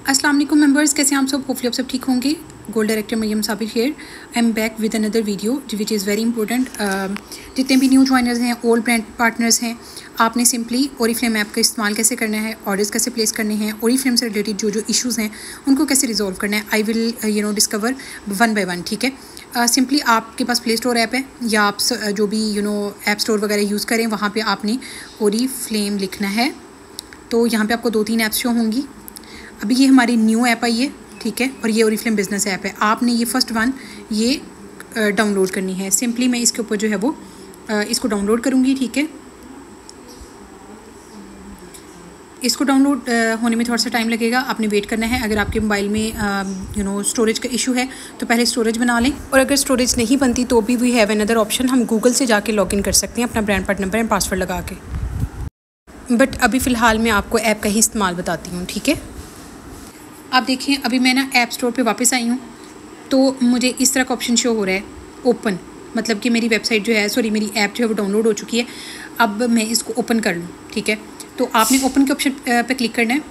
अस्सलाम वालेकुम मेंबर्स, कैसे हैं आप सब? होपफुली आप सब ठीक होंगे। Gold director Maryam Sabir here. I am back with another video which is very important. जितने भी न्यू ज्वाइनर्स हैं, ओल्ड ब्रांड पार्टनर्स हैं, आपने सिंपली ओरीफ्लेम ऐप का इस्तेमाल कैसे करना है, ऑर्डर्स कैसे प्लेस करने हैं, ओरीफ्लेम से रिलेटेड जो जो इश्यूज़ हैं उनको कैसे रिजॉल्व करना है, I will discover one by one. ठीक है। सिंपली आपके पास प्ले स्टोर ऐप है या आप जो भी ऐप स्टोर वगैरह यूज़ करें, वहाँ पे आपने ओरीफ्लेम लिखना है। तो यहाँ पे आपको 2-3 ऐप्स शो होंगी। अभी ये हमारी न्यू ऐप आई है, ठीक है, और ये ओरीफ्लेम बिजनेस ऐप है। आपने ये फर्स्ट वन ये डाउनलोड करनी है। सिंपली मैं इसके ऊपर जो है वो इसको डाउनलोड करूँगी, ठीक है। इसको डाउनलोड होने में थोड़ा सा टाइम लगेगा, आपने वेट करना है। अगर आपके मोबाइल में स्टोरेज का इशू है तो पहले स्टोरेज बना लें, और अगर स्टोरेज नहीं बनती तो भी वी हैव अनदर ऑप्शन, हम गूगल से जाके लॉगिन कर सकते हैं अपना brand part number and password लगा के। बट अभी फ़िलहाल मैं आपको ऐप का ही इस्तेमाल बताती हूँ, ठीक है। आप देखिए, अभी मैं ना ऐप स्टोर पे वापस आई हूँ, तो मुझे इस तरह का ऑप्शन शो हो रहा है, ओपन, मतलब कि मेरी वेबसाइट जो है, मेरी ऐप जो है वो डाउनलोड हो चुकी है। अब मैं इसको ओपन कर लूँ, ठीक है। तो आपने ओपन के ऑप्शन पे क्लिक करना है।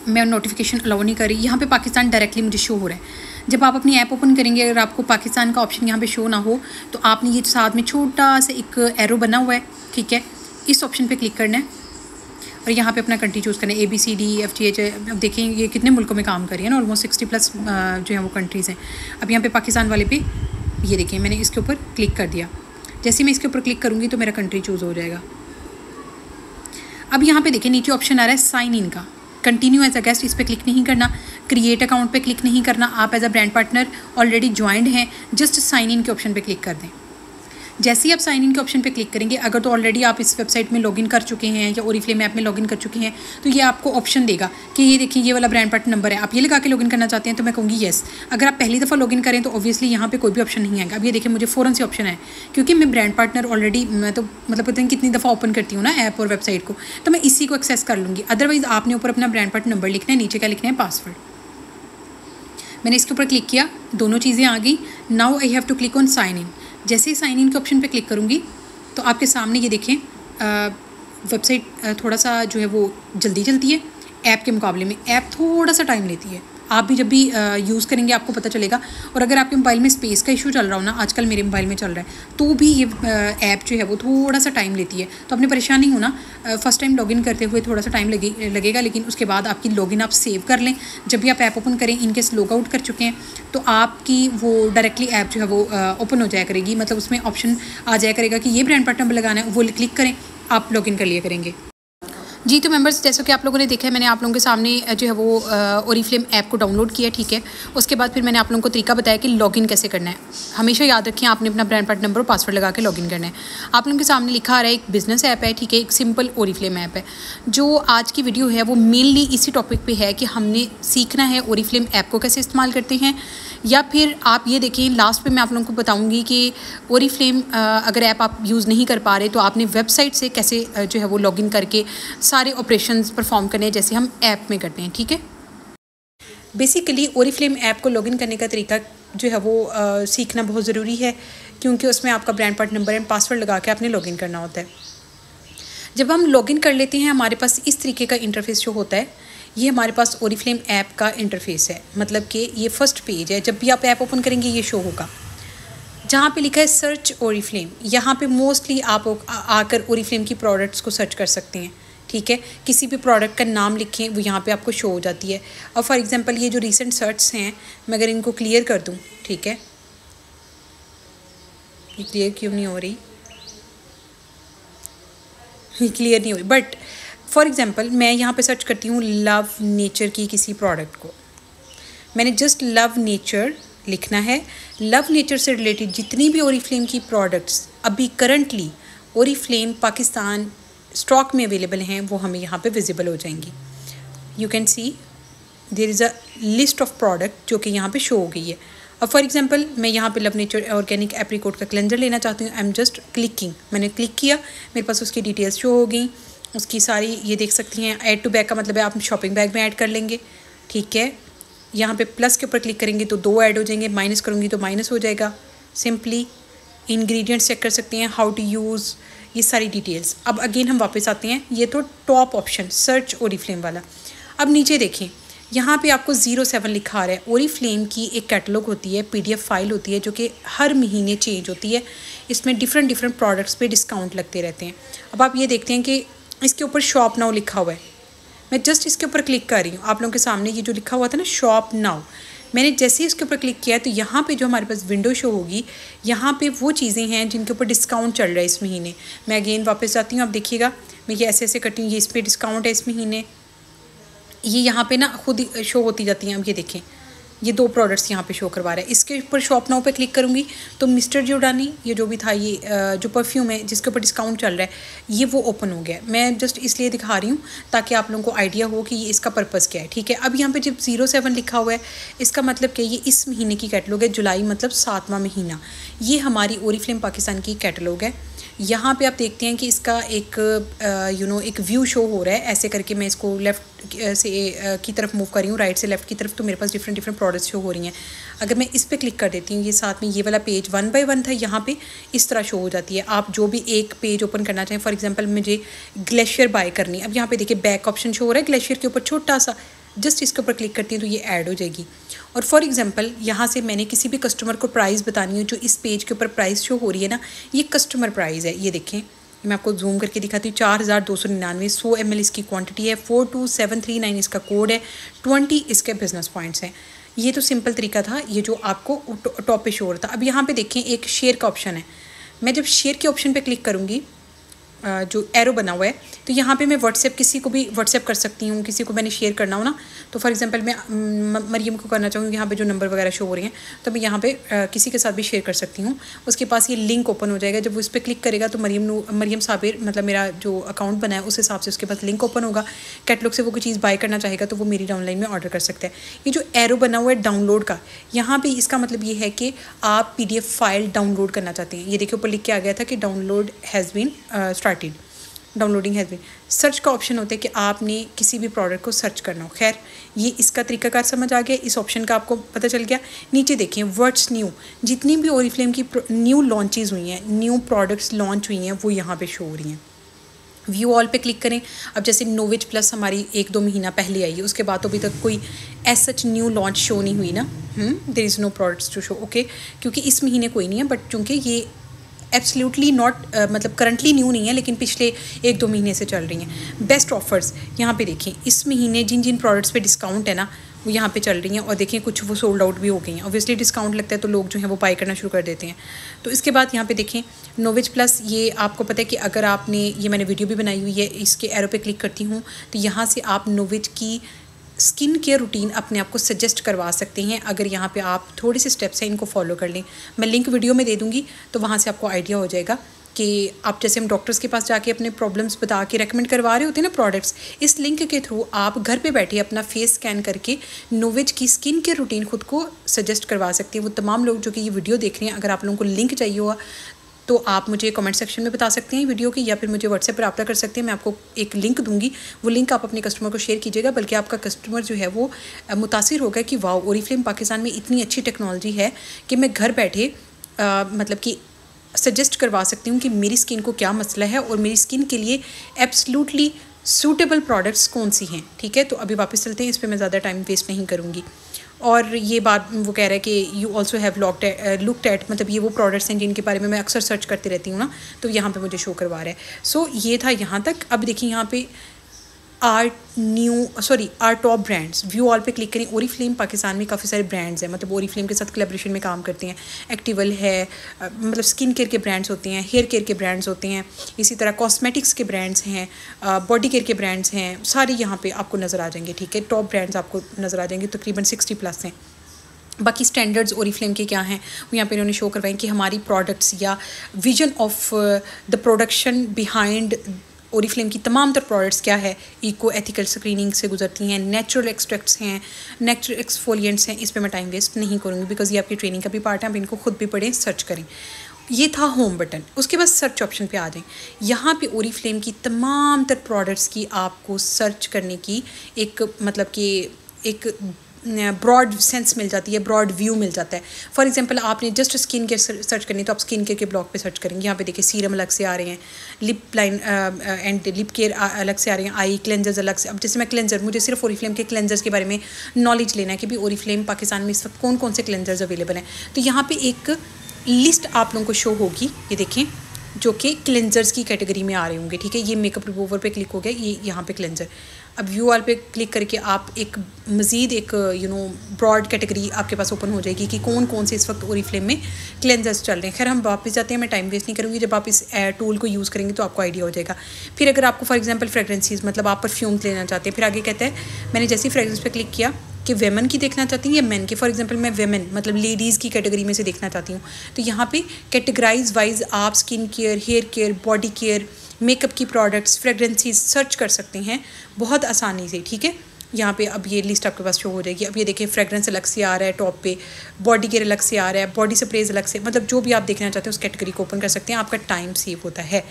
मैं नोटिफिकेशन अलाउ नहीं कर रही, यहाँ पे पाकिस्तान डायरेक्टली मुझे शो हो रहा है। जब आप अपनी ऐप ओपन करेंगे, अगर आपको पाकिस्तान का ऑप्शन यहाँ पे शो ना हो तो आपने ये साथ में छोटा सा एक एरो बना हुआ है, ठीक है, इस ऑप्शन पे क्लिक करना है और यहाँ पे अपना कंट्री चूज़ करना है, ABCDEFGH। अब देखें ये कितने मुल्कों में काम कर रही है ना, ऑलमोस्ट 60+ जो है वो कंट्रीज़ हैं। अब यहाँ पे पाकिस्तान वाले पे ये देखिए, मैंने इसके ऊपर क्लिक कर दिया। जैसे मैं इसके ऊपर क्लिक करूँगी तो मेरा कंट्री चूज़ हो जाएगा। अब यहाँ पे देखिए नीचे ऑप्शन आ रहा है साइन इन का, कंटिन्यू एज अ गेस्ट, इस पर क्लिक नहीं करना, क्रिएट अकाउंट पे क्लिक नहीं करना। आप as a brand partner already joined हैं, जस्ट साइन इन के ऑप्शन पे क्लिक कर दें। जैसे ही आप साइन इन के ऑप्शन पे क्लिक करेंगे, अगर तो ऑलरेडी आप इस वेबसाइट में लॉगिन कर चुके हैं या ओरीफ्लेम ऐप में लॉगिन कर चुके हैं, तो ये आपको ऑप्शन देगा कि ये देखिए ये वाला ब्रांड पार्टनर नंबर है, आप ये लगा के लॉगिन करना चाहते हैं, तो मैं कहूँगी येस। अगर आप पहली दफ़ा लॉगिन करें तो ऑब्वियसली यहाँ पे कोई भी ऑप्शन नहीं आएगा। अब ये देखिए मुझे फ़ौरन से ऑप्शन है, क्योंकि मैं ब्रांड पार्टनर ऑलरेडी, मैं तो मतलब पता नहीं कितनी दफ़ा ओपन करती हूँ ना ऐप और वेबसाइट को, तो मैं इसी को एक्सेस कर लूँगी। अदरवाइज़ आपने ऊपर अपना ब्रांड पार्टनर नंबर लिखना है, नीचे क्या लिखना है, पासवर्ड। मैंने इसके ऊपर क्लिक किया, दोनों चीज़ें आ गई। Now I have to click on sign in. जैसे ही साइन इन के ऑप्शन पे क्लिक करूँगी तो आपके सामने ये देखें वेबसाइट थोड़ा सा जो है वो जल्दी चलती है ऐप के मुकाबले में। ऐप थोड़ा सा टाइम लेती है, आप भी जब भी यूज़ करेंगे आपको पता चलेगा। और अगर आपके मोबाइल में स्पेस का इशू चल रहा हो ना, आजकल मेरे मोबाइल में चल रहा है, तो भी ये ऐप जो है वो थोड़ा सा टाइम लेती है। तो आपने परेशान नहीं होना, फ़र्स्ट टाइम लॉगिन करते हुए थोड़ा सा टाइम लगेगा, लेकिन उसके बाद आपकी लॉगिन आप सेव कर लें। जब भी आप ऐप ओपन करें, इनकेस लॉग आउट कर चुके हैं, तो आपकी वो डायरेक्टली ऐप जो है वो ओपन हो जाया करेगी, मतलब उसमें ऑप्शन आ जाया करेगा कि ये ब्रांड पार्टनर लगाना है, वो क्लिक करें, आप लॉगिन कर लिया करेंगे। जी, तो मेंबर्स, जैसा कि आप लोगों ने देखा है, मैंने आप लोगों के सामने जो है वो ओरीफ्लेम ऐप को डाउनलोड किया, ठीक है। उसके बाद फिर मैंने आप लोगों को तरीका बताया कि लॉगिन कैसे करना है। हमेशा याद रखें, आपने अपना ब्रांड पार्ट नंबर और पासवर्ड लगा के लॉगिन करना है। आप लोगों के सामने लिखा आ रहा है एक बिजनेस ऐप है, ठीक है, एक सिंपल ओरीफ्लेम ऐप है। जो आज की वीडियो है वो मेनली इसी टॉपिक पे है कि हमने सीखना है ओरीफ्लेम ऐप को कैसे इस्तेमाल करते हैं, या फिर आप ये देखें लास्ट पे मैं आप लोगों को बताऊंगी कि ओरीफ्लेम अगर ऐप आप यूज़ नहीं कर पा रहे तो आपने वेबसाइट से कैसे जो है वो लॉगिन करके सारे ऑपरेशंस परफॉर्म करने हैं, जैसे हम ऐप में करते हैं, ठीक है। बेसिकली ओरीफ्लेम ऐप को लॉगिन करने का तरीका जो है वो सीखना बहुत ज़रूरी है, क्योंकि उसमें आपका brand part number and password लगा के आपने लॉगिन करना होता है। जब हम लॉगिन कर लेते हैं, हमारे पास इस तरीके का इंटरफेस जो होता है, ये हमारे पास ओरीफ्लेम ऐप का इंटरफेस है। मतलब कि ये फर्स्ट पेज है, जब भी आप ऐप ओपन करेंगे ये शो होगा, जहाँ पे लिखा है सर्च ओरीफ्लेम। यहाँ पे मोस्टली आप आकर ओरीफ्लेम की प्रोडक्ट्स को सर्च कर सकते हैं, ठीक है। किसी भी प्रोडक्ट का नाम लिखें, वो यहाँ पे आपको शो हो जाती है। और फॉर एग्जांपल ये जो रीसेंट सर्च हैं, मैं अगर इनको क्लियर कर दूँ, ठीक है, ये क्लियर क्यों नहीं हो रही, ये क्लियर नहीं हुई, बट फॉर एग्जांपल मैं यहाँ पे सर्च करती हूँ लव नेचर की किसी प्रोडक्ट को। मैंने जस्ट लव नेचर लिखना है। लव नेचर से रिलेटेड जितनी भी ओरीफ्लेम की प्रोडक्ट्स अभी करंटली ओरीफ्लेम पाकिस्तान स्टॉक में अवेलेबल हैं, वो हमें यहाँ पे विजिबल हो जाएंगी। You can see there is a list of product जो कि यहाँ पे शो हो गई है। अब फॉर एग्जांपल मैं यहाँ पे लव नेचर ऑर्गेनिक एप्रीकोट का क्लेंजर लेना चाहती हूँ। आई एम जस्ट क्लिकिंग, मैंने क्लिक किया, मेरे पास उसकी डिटेल्स शो हो गई, उसकी सारी ये देख सकती हैं। ऐड टू बैग का मतलब है आप शॉपिंग बैग में ऐड कर लेंगे, ठीक है। यहाँ पे प्लस के ऊपर क्लिक करेंगे तो 2 ऐड हो जाएंगे, माइनस करूँगी तो माइनस हो जाएगा। सिंपली इंग्रेडिएंट्स चेक कर सकते हैं, हाउ टू यूज़, ये सारी डिटेल्स। अब अगेन हम वापस आते हैं, ये तो टॉप ऑप्शन सर्च ओरीफ्लेम वाला। अब नीचे देखें यहाँ पे आपको 07 लिखा आ रहा है। ओरीफ्लेम की एक कैटलॉग होती है, PDF फाइल होती है जो कि हर महीने चेंज होती है। इसमें डिफरेंट प्रोडक्ट्स पे डिस्काउंट लगते रहते हैं। अब आप ये देखते हैं कि इसके ऊपर शॉप नाउ लिखा हुआ है। मैं जस्ट इसके ऊपर क्लिक कर रही हूँ। आप लोगों के सामने ये जो लिखा हुआ था ना शॉप नाउ, मैंने जैसे ही इसके ऊपर क्लिक किया तो यहाँ पे जो हमारे पास विंडो शो होगी, यहाँ पे वो चीज़ें हैं जिनके ऊपर डिस्काउंट चल रहा है इस महीने। मैं अगेन वापस जाती हूँ। आप देखिएगा मैं ये ऐसे करती हूँ, ये इस पर डिस्काउंट है इस महीने। ये यहाँ पे ना खुद ही शो होती जाती हैं। अब ये देखें, ये 2 प्रोडक्ट्स यहाँ पे शो करवा रहा है। इसके ऊपर शॉप नाउ पे क्लिक करूँगी तो मिस्टर जॉर्डानी, ये जो भी था, ये जो परफ्यूम है जिसके ऊपर डिस्काउंट चल रहा है, ये वो ओपन हो गया। मैं जस्ट इसलिए दिखा रही हूँ ताकि आप लोगों को आइडिया हो कि ये इसका पर्पज़ क्या है। ठीक है, अब यहाँ पे जब 07 लिखा हुआ है, इसका मतलब क्या, ये इस महीने की कैटलॉग है। जुलाई मतलब 7वां महीना। ये हमारी ओरीफ्लेम पाकिस्तान की कैटलॉग है। यहाँ पे आप देखते हैं कि इसका एक एक व्यू शो हो रहा है। ऐसे करके मैं इसको लेफ़्ट से की तरफ मूव कर रही हूँ, राइट से लेफ़्ट की तरफ, तो मेरे पास डिफरेंट प्रोडक्ट्स शो हो रही हैं। अगर मैं इस पर क्लिक कर देती हूँ, ये साथ में ये वाला पेज 1 बाय 1 था, यहाँ पे इस तरह शो हो जाती है। आप जो भी एक पेज ओपन करना चाहें, फॉर एग्जांपल मुझे ग्लेशियर बाय करनी, अब यहाँ पे देखिए बैक ऑप्शन शो हो रहा है ग्लेशियर के ऊपर छोटा सा, जस्ट इसके ऊपर क्लिक करती हूँ तो ये ऐड हो जाएगी। और फॉर एग्जांपल यहाँ से मैंने किसी भी कस्टमर को प्राइस बतानी हो, जो इस पेज के ऊपर प्राइस शो हो रही है ना, ये कस्टमर प्राइस है। ये देखें, मैं आपको जूम करके दिखाती हूँ। 4299 100 ml इसकी क्वांटिटी है, 42739 इसका कोड है, 20 इसके बिजनेस पॉइंट्स हैं। ये तो सिंपल तरीका था, ये जो आपको टॉप पे शो हो रहा था। अब यहाँ पे देखें एक शेयर का ऑप्शन है। मैं जब शेयर के ऑप्शन पे क्लिक करूँगी, जो एरो बना हुआ है, तो यहाँ पे मैं व्हाट्सएप, किसी को भी व्हाट्सएप कर सकती हूँ। किसी को मैंने शेयर करना हो ना, तो फॉर एग्जांपल मैं मरियम को करना चाहूँगी, यहाँ पे जो नंबर वगैरह शो हो रही हैं, तो मैं यहाँ पे किसी के साथ भी शेयर कर सकती हूँ। उसके पास ये लिंक ओपन हो जाएगा। जब वो इस पर क्लिक करेगा तो मरियम साबिर, मतलब मेरा जो अकाउंट बना है उस हिसाब से उसके पास लिंक ओपन होगा। कैटलॉग से वो कोई चीज़ बाय करना चाहेगा तो वो मेरी ऑनलाइन में ऑर्डर कर सकता है। ये जो एरो बना हुआ है डाउनलोड का, यहाँ पर इसका मतलब ये है कि आप PDF फाइल डाउनलोड करना चाहते हैं। ये देखिए ऊपर लिख के आ गया था कि download has been started, downloading has been. Search का ऑप्शन होता है कि आपने किसी भी प्रोडक्ट को सर्च करना हो। खैर, ये इसका तरीकाकार समझ आ गया, इस ऑप्शन का आपको पता चल गया। नीचे देखें व्हाट्स न्यू, जितनी भी ओरीफ्लेम की न्यू लॉन्चेस हुई हैं, न्यू प्रोडक्ट्स लॉन्च हुई हैं, वो यहाँ पे शो हो रही हैं। व्यू ऑल पे क्लिक करें। अब जैसे नोविच प्लस हमारी 1-2 महीना पहले आई है, उसके बाद तो अभी तक कोई as such new launch show नहीं हुई ना। There is no products to show, okay, क्योंकि इस महीने कोई नहीं है। बट चूँकि ये एब्सोल्युटली नॉट मतलब करंटली न्यू नहीं है, लेकिन पिछले 1-2 महीने से चल रही हैं। बेस्ट ऑफर्स यहाँ पे देखें, इस महीने जिन जिन प्रोडक्ट्स पे डिस्काउंट है ना, वो यहाँ पे चल रही हैं। और देखें कुछ वो सोल्ड आउट भी हो गई हैं। ऑब्वियसली डिस्काउंट लगता है तो लोग जो हैं वो बाय करना शुरू कर देते हैं। तो इसके बाद यहाँ पे देखें नोविच प्लस, ये आपको पता है कि अगर आपने, ये मैंने वीडियो भी बनाई हुई है, इसके एरो पे क्लिक करती हूँ तो यहाँ से आप नोविच की स्किन केयर रूटीन अपने आप को सजेस्ट करवा सकते हैं। अगर यहाँ पे आप थोड़े से स्टेप्स हैं इनको फॉलो कर लें, मैं लिंक वीडियो में दे दूँगी, तो वहाँ से आपको आइडिया हो जाएगा कि आप जैसे हम डॉक्टर्स के पास जाके अपने प्रॉब्लम्स बता के रेकमेंड करवा रहे होते हैं ना प्रोडक्ट्स, इस लिंक के थ्रू आप घर पे बैठे अपना फेस स्कैन करके नोविच की स्किन केयर रूटीन खुद को सजेस्ट करवा सकते हैं। वो तमाम लोग जो कि ये वीडियो देख रहे हैं, अगर आप लोगों को लिंक चाहिए होगा तो आप मुझे कमेंट सेक्शन में बता सकते हैं वीडियो की, या फिर मुझे व्हाट्सएप पर रब्ता कर सकते हैं। मैं आपको एक लिंक दूंगी, वो लिंक आप अपने कस्टमर को शेयर कीजिएगा, बल्कि आपका कस्टमर जो है वो मुतासिर होगा कि वाह, ओरीफ्लेम पाकिस्तान में इतनी अच्छी टेक्नोलॉजी है कि मैं घर बैठे मतलब कि सजेस्ट करवा सकती हूँ कि मेरी स्किन को क्या मसला है और मेरी स्किन के लिए एब्सोल्युटली सूटेबल प्रोडक्ट्स कौन सी हैं। ठीक है, तो अभी वापस चलते हैं, इस पर मैं ज़्यादा टाइम वेस्ट नहीं करूँगी। और ये बात वो कह रहा है कि you also have looked at, मतलब ये वो प्रोडक्ट्स हैं जिनके बारे में मैं अक्सर सर्च करती रहती हूँ ना, तो यहाँ पे मुझे शो करवा रहा है। सो ये था यहाँ तक। अब देखिए यहाँ पे are top brands, view all पे क्लिक करें। ओरीफ्लेम पाकिस्तान में काफ़ी सारे ब्रांड्स हैं, मतलब ओरीफ्लेम के साथ कोलैबोरेशन में काम करते हैं। एक्टिवल है, मतलब स्किन केयर के ब्रांड्स होते हैं, हेयर केयर के ब्रांड्स होते हैं, इसी तरह कॉस्मेटिक्स के ब्रांड्स हैं, बॉडी केयर के ब्रांड्स हैं, सारे यहाँ पे आपको नज़र आ जाएंगे। ठीक है, टॉप ब्रांड्स आपको नज़र आ जाएंगे, तकरीबन 60+ हैं। बाकी स्टैंडर्ड्स ओरीफ्लेम के क्या हैं वो यहाँ पे इन्होंने शो करवाएं कि हमारी प्रोडक्ट्स या vision of the production behind Oriflame की तमाम तर प्रोडक्ट्स क्या है, इको एथिकल स्क्रीनिंग से गुजरती हैं, नेचुरल एक्सट्रैक्ट्स हैं, नेचुरल एक्सफोलिएंट्स हैं। इस पे मैं टाइम वेस्ट नहीं करूँगी बिकॉज ये आपकी ट्रेनिंग का भी पार्ट है, आप इनको खुद भी पढ़ें, सर्च करें। ये था होम बटन। उसके बाद सर्च ऑप्शन पे आ जाएं। यहाँ पे ओरीफ्लेम की तमाम तर प्रोडक्ट्स की आपको सर्च करने की एक मतलब कि एक ब्रॉड सेंस मिल जाती है, ब्रॉड व्यू मिल जाता है। फॉर एग्जांपल आपने जस्ट स्किन केयर सर्च करनी है तो आप स्किन केयर के ब्लॉग पे सर्च करेंगे। यहाँ पे देखिए सीरम अलग से आ रहे हैं, lip line and lip care अलग से आ रहे हैं, आई क्लेंजर्स अलग से। अब जैसे मैं क्लेंजर, मुझे सिर्फ ओरिफ्लेम के क्लेंजर्स के बारे में नॉलेज लेना है कि भी ओरिफ्लेम पाकिस्तान में इस वक्त कौन कौन से क्लेंजर्स अवेलेबल हैं। तो यहाँ पर एक लिस्ट आप लोगों को शो होगी, ये देखें, जो कि क्लेंजर्स की कैटेगरी में आ रहे होंगे। ठीक है, ये मेकअप रिमूवर पे क्लिक हो गया, ये यहाँ पे क्लेंजर। अब व्यू ऑल पे क्लिक करके आप एक मज़ीद एक ब्रॉड कैटेगरी आपके पास ओपन हो जाएगी कि कौन कौन से इस वक्त ओरिफ्लेम में क्लेंजर्स चल रहे हैं। खैर हम वापस जाते हैं, मैं टाइम वेस्ट नहीं करूँगी, जब आप इस टूल को यूज़ करेंगे तो आपको आइडिया हो जाएगा। फिर अगर आपको फॉर एग्जांपल फ्रेगरेंसीज, मतलब आप परफ्यूम्स लेना चाहते हैं, फिर आगे कहता है मैंने जैसे ही फ्रेगरेंस पे क्लिक किया कि वेमन की देखना चाहती हैं या मैन की। फॉर एग्जांपल मैं वेमन मतलब लेडीज़ की कैटेगरी में से देखना चाहती हूँ, तो यहाँ पे कैटेगराइज वाइज आप skin care, hair care, body care, makeup की प्रोडक्ट्स, फ्रेगरेंसीज सर्च कर सकते हैं बहुत आसानी से। ठीक है, यहाँ पे अब ये लिस्ट आपके पास शो हो जाएगी। अब ये देखिए फ्रेगरेंस अलग से आ रहा है टॉप पे, बॉडी केयर अलग से आ रहा है, बॉडी स्प्रेज अलग से, मतलब जो भी आप देखना चाहते हैं उस कैटेगरी को ओपन कर सकते हैं, आपका टाइम सेव होता है।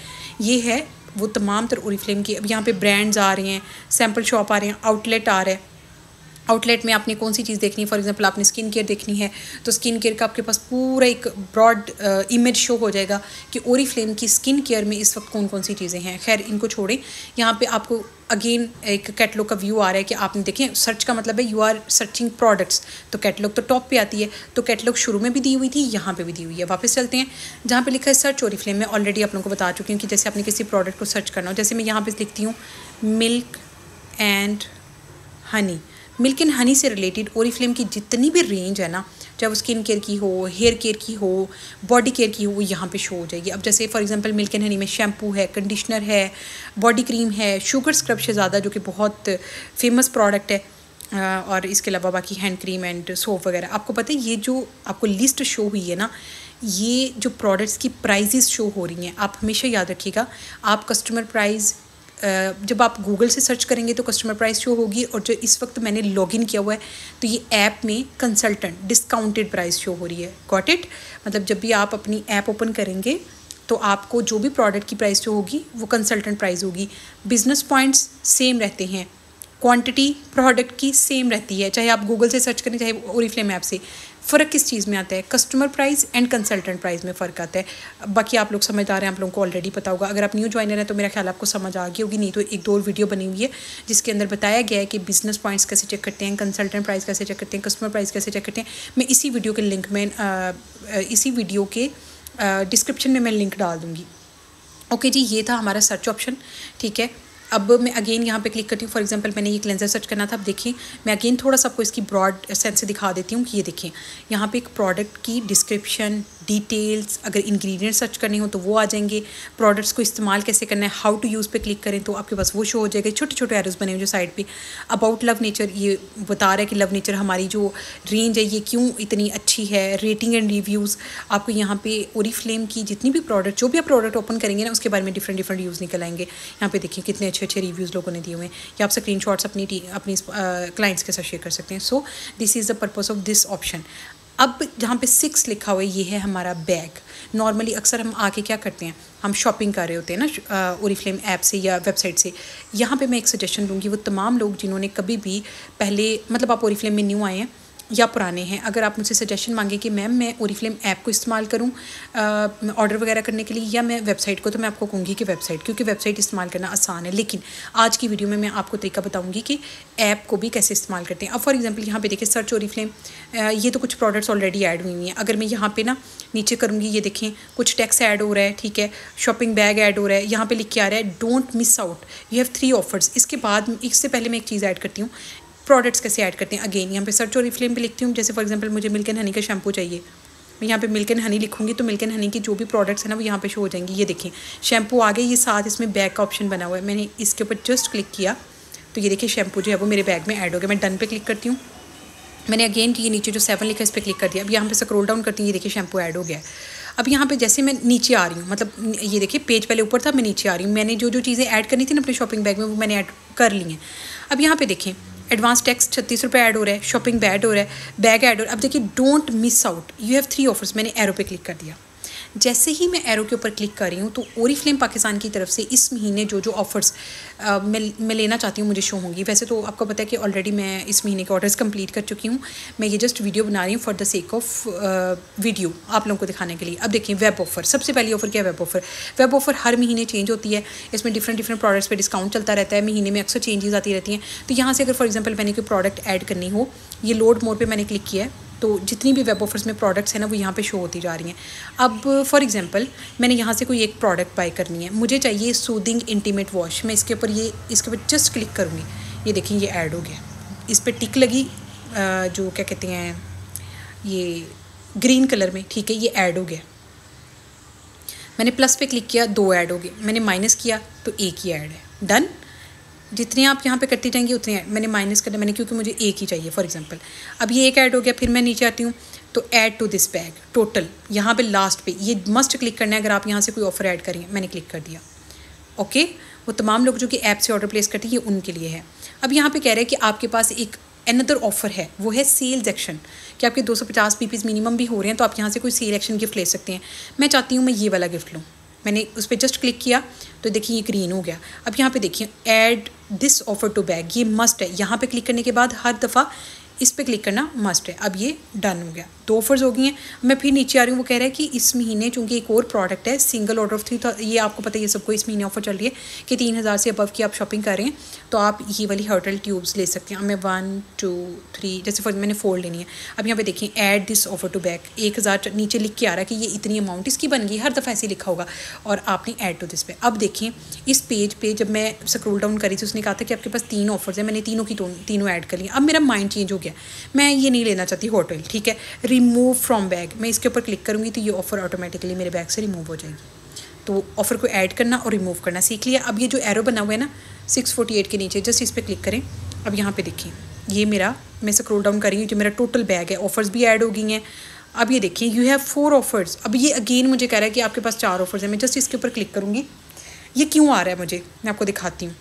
ये है वो तमाम तर ओरिफ्लेम की। अब यहाँ पे ब्रांड्स आ रहे हैं, सैम्पल शॉप आ रहे हैं, आउटलेट आ रहा है। आउटलेट में आपने कौन सी चीज़ देखनी है, फॉर एग्जांपल आपने स्किन केयर देखनी है तो स्किन केयर का आपके पास पूरा एक ब्रॉड इमेज शो हो जाएगा कि ओरिफ्लेम की स्किन केयर में इस वक्त कौन कौन सी चीज़ें हैं। खैर इनको छोड़ें, यहाँ पे आपको अगेन एक कैटलॉग का व्यू आ रहा है कि आपने देखें, सर्च का मतलब है यू आर सर्चिंग प्रोडक्ट्स, तो कैटलॉग तो टॉप पे आती है, तो कैटलॉग शुरू में भी दी हुई थी, यहाँ पे भी दी हुई है। वापस चलते हैं, जहाँ पे लिखा है सर्च ओरिफ्लेम में ऑलरेडी आप लोगों को बता चुकी हूँ कि जैसे आपने किसी प्रोडक्ट को सर्च करना हो, जैसे मैं यहाँ पर लिखती हूँ milk and honey. Milk and honey से रिलेटेड ओरिफ्लेम की जितनी भी रेंज है ना, चाहे वो स्किन केयर की हो, हेयर केयर की हो, बॉडी केयर की हो, वो यहाँ पे शो हो जाएगी। अब जैसे for example milk and honey में शैम्पू है, कंडीशनर है, बॉडी क्रीम है, शुगर स्क्रब शहज़ादा जो कि बहुत फेमस प्रोडक्ट है, और इसके अलावा बाकी हैंड क्रीम एंड सोप वगैरह। आपको पता है ये जो आपको लिस्ट शो हुई है ना, ये जो प्रोडक्ट्स की प्राइजेस शो हो रही हैं, आप हमेशा याद रखिएगा, आप कस्टमर प्राइस जब आप गूगल से सर्च करेंगे तो कस्टमर प्राइस शो होगी, और जो इस वक्त मैंने लॉगिन किया हुआ है तो ये ऐप में कंसल्टेंट डिस्काउंटेड प्राइस शो हो रही है। Got it? मतलब जब भी आप अपनी ऐप ओपन करेंगे तो आपको जो भी प्रोडक्ट की प्राइस शो होगी वो कंसल्टेंट प्राइस होगी। बिजनेस पॉइंट्स सेम रहते हैं, क्वांटिटी प्रोडक्ट की सेम रहती है, चाहे आप गूगल से सर्च करें चाहे ओरिफ्लेम ऐप से। फ़र्क किस चीज़ में आता है? Customer price and consultant price में फ़र्क आता है। बाकी आप लोग समझदार हैं, आप लोगों को ऑलरेडी पता होगा। अगर आप न्यू ज्वाइनर हैं तो मेरा ख्याल आपको समझ आ गई होगी, नहीं तो एक दो और वीडियो बनी हुई है जिसके अंदर बताया गया है कि बिजनेस पॉइंट्स कैसे चेक करते हैं, कंसल्टेंट प्राइस कैसे चेक करते हैं, कस्टमर प्राइस कैसे चेक करते हैं। मैं इसी वीडियो के लिंक में इसी वीडियो के डिस्क्रिप्शन में मैं लिंक डाल दूँगी। ओके जी, ये था हमारा सर्च ऑप्शन। ठीक है, अब मैं अगेन यहाँ पे क्लिक करती हूँ। फॉर एग्जांपल मैंने ये क्लेंजर सर्च करना था। अब देखिए मैं अगेन थोड़ा सा आपको इसकी ब्रॉड सेंस से दिखा देती हूँ कि ये देखिए यहाँ पे एक प्रोडक्ट की डिस्क्रिप्शन, डिटेल्स, अगर इंग्रेडिएंट सर्च करने हो तो वो आ जाएंगे, प्रोडक्ट्स को इस्तेमाल कैसे करना है, हाउ टू यूज़ पे क्लिक करें तो आपके पास वो शो हो जाएगा। छोटे छोटे एरोज बने हुए जो साइड पे। अबाउट लव नेचर, ये बता रहा है कि लव नेचर हमारी जो रेंज है ये क्यों इतनी अच्छी है। रेटिंग एंड रिव्यूज़, आपको यहाँ पे ओरिफ्लेम की जितनी भी प्रोडक्ट, जो भी आप प्रोडक्ट ओपन करेंगे ना उसके बारे में डिफरेंट डिफरेंट रिव्यूज़ निकल आएंगे। यहाँ पे देखिए कितने अच्छे अच्छे रिव्यूज़ लोगों ने दिए हुए हैं, या आप स्क्रीनशॉट्स अपनी क्लाइंट्स के साथ शेयर कर सकते हैं। So this is the purpose of this option. अब जहाँ पे 6 लिखा हुआ है ये है हमारा बैग। नॉर्मली अक्सर हम आके क्या करते हैं, हम शॉपिंग कर रहे होते हैं ना ओरिफ्लेम ऐप से या वेबसाइट से। यहाँ पे मैं एक सजेशन दूँगी वो तमाम लोग जिन्होंने कभी भी पहले, मतलब आप ओरिफ्लेम में न्यू आए हैं या पुराने हैं, अगर आप मुझसे सजेशन मांगे कि मैम मैं ओरिफ्लेम ऐप को इस्तेमाल करूं ऑर्डर वगैरह करने के लिए या मैं वेबसाइट को, तो मैं आपको कहूँगी कि वेबसाइट, क्योंकि वेबसाइट इस्तेमाल करना आसान है। लेकिन आज की वीडियो में मैं आपको तरीका बताऊंगी कि ऐप को भी कैसे इस्तेमाल करते हैं। अब फॉर एग्जांपल यहाँ पे देखिए सर्च ओरिफ्लेम, ये तो कुछ प्रोडक्ट्स ऑलरेडी ऐड हुई हैं। अगर मैं यहाँ पे ना नीचे करूँगी, ये देखें कुछ टेक्स्ट ऐड हो रहा है, ठीक है, शॉपिंग बैग ऐड हो रहा है, यहाँ पे लिख के आ रहा है don't miss out, you have 3 offers. इसके बाद, इससे पहले मैं एक चीज़ ऐड करती हूँ, प्रोडक्ट्स कैसे ऐड करते हैं। अगेन यहाँ पे सर्च ओरिफ्लेम पे लिखती हूँ, जैसे फॉर एग्जांपल मुझे मिल्क एंड हनी का शैम्पू चाहिए, मैं यहाँ पे मिल्क एंड हनी लिखूँगी तो मिल्क एंड हनी की जो भी प्रोडक्ट्स हैं ना वो यहाँ पे शो हो जाएंगी। ये देखिए शैम्पू आ गए, ये साथ इसमें बैग का ऑप्शन बना हुआ है, मैंने इसके ऊपर जस्ट क्लिक किया तो ये देखिए शैम्पू जो है वो मेरे बैग में ऐड हो गया। मैं डन पे क्लिक करती हूँ, मैंने अगेन ये नीचे जो 7 लिखा है इस पर क्लिक कर दिया। अब यहाँ पे स्क्रॉल डाउन करती हूँ, ये देखिए शैम्पू ऐड हो गया है। अब यहाँ पे जैसे मैं नीचे आ रही हूँ, मतलब ये देखिए पेज पहले ऊपर था, मैं नीचे आ रही हूँ, मैंने जो जो चीज़ें ऐड करनी थी ना अपने शॉपिंग बैग में वो मैंने ऐड कर ली हैं। अब यहाँ पे देखें एडवांस टैक्स 36 रुपये ऐड हो रहा है, शॉपिंग बैग ऐड हो रहा है, बैग ऐड हो रहा है। अब देखिए don't miss out, you have 3 offers, मैंने एरो पे क्लिक कर दिया। जैसे ही मैं एरो के ऊपर क्लिक कर रही हूँ तो ओरीफ्लेम पाकिस्तान की तरफ से इस महीने जो जो ऑफ़र्स मैं लेना चाहती हूँ मुझे शो होंगी। वैसे तो आपको पता है कि ऑलरेडी मैं इस महीने के ऑर्डर्स कंप्लीट कर चुकी हूँ। मैं ये जस्ट वीडियो बना रही हूँ for the sake of video आप लोगों को दिखाने के लिए। अब देखिए वेब ऑफ़र, सबसे पहली ऑफ़र क्या है? Web offer. वेब ऑफ़र हर महीने चेंज होती है, इसमें डिफरेंट प्रोडक्ट्स पे डिस्काउंट चलता रहता है, महीने में अक्सर चेंजेस आती रहती हैं। तो यहाँ से अगर फॉर एग्जांपल मैंने कोई प्रोडक्ट ऐड करनी हो, ये लोड मोर पे मैंने क्लिक किया है तो जितनी भी वेब ऑफर्स में प्रोडक्ट्स हैं ना वो यहाँ पे शो होती जा रही हैं। अब फॉर एग्जांपल मैंने यहाँ से कोई एक प्रोडक्ट बाय करनी है, मुझे चाहिए सूदिंग इंटीमेट वॉश। मैं इसके ऊपर जस्ट क्लिक करूँगी, ये देखिए ये ऐड हो गया, इस पर टिक लगी जो क्या कहते हैं ये ग्रीन कलर में, ठीक है, ये ऐड हो गया। मैंने प्लस पे क्लिक किया, 2 ऐड हो गए, मैंने माइनस किया तो एक ही ऐड है। डन। जितने आप यहाँ पे करती जाएंगी उतने मैंने माइनस करना, मैंने क्योंकि मुझे एक ही चाहिए फॉर एग्जांपल। अब ये एक ऐड हो गया, फिर मैं नीचे आती हूँ तो add to this bag total, यहाँ पे लास्ट पे ये मस्ट क्लिक करना है अगर आप यहाँ से कोई ऑफर ऐड करेंगे। मैंने क्लिक कर दिया, ओके। वो तमाम लोग जो कि ऐप से ऑर्डर प्लेस करते हैं ये उनके लिए है। अब यहाँ पे कह रहे हैं कि आपके पास एक अनदर ऑफर है, वो है सेल्स एक्शन, कि आपके 250 पीपीज़ मिनिमम भी हो रहे हैं तो आप यहाँ से कोई सेल एक्शन गिफ्ट ले सकते हैं। मैं चाहती हूँ मैं ये वाला गिफ्ट लूँ, मैंने उस पर जस्ट क्लिक किया तो देखिए ये ग्रीन हो गया। अब यहाँ पे देखिए add this offer to bag, ये मस्ट है। यहाँ पे क्लिक करने के बाद हर दफ़ा इस पे क्लिक करना मस्ट है। अब ये डन हो गया, 2 ऑफर्स हो गई हैं। मैं फिर नीचे आ रही हूँ, वो कह रहा है कि इस महीने चूँकि एक और प्रोडक्ट है सिंगल ऑर्डर ऑफ 3, ये आपको पता है ये सबको इस महीने ऑफर चल रही है कि 3000 से अबव की आप शॉपिंग कर रहे हैं तो आप ये वाली हर्टल ट्यूब्स ले सकते हैं। अब मैं 1 2 3 जैसे फॉर मैंने 4 लेनी है। अब यहाँ पे देखिए add this offer to bag, 1000 नीचे लिख के आ रहा है कि ये इतनी अमाउंट इसकी बन गई, हर दफ़ा ऐसे लिखा होगा और आपने ऐड टू दिस पे। अब देखिए इस पेज पे जब मैं स्क्रॉल डाउन करी थी उसने कहा था कि आपके पास 3 ऑफर्स हैं, मैंने तीनों ऐड कर लिया। अब मेरा माइंड चेंज हो गया, मैं ये नहीं लेना चाहती होटल, ठीक है। रिमूव फ्रॉम बैग, मैं इसके ऊपर क्लिक करूँगी तो ये ऑफ़र ऑटोमेटिकली मेरे बैग से रिमूव हो जाएगी। तो ऑफ़र को ऐड करना और रिमूव करना सीख लिया। अब ये जो एरो बना हुआ है ना 648 के नीचे, जस्ट इस पर क्लिक करें। अब यहाँ पे देखिए ये मैं स्क्रॉल डाउन करेंगी जो मेरा टोटल बैग है, ऑफ़र्स भी ऐड हो गई हैं। अब ये देखिए यू हैव 4 ऑफर्स। अब ये अगेन मुझे कह रहा है कि आपके पास 4 ऑफर्स हैं। मैं जस्ट इसके ऊपर क्लिक करूँगी, ये क्यों आ रहा है मुझे मैं आपको दिखाती हूँ।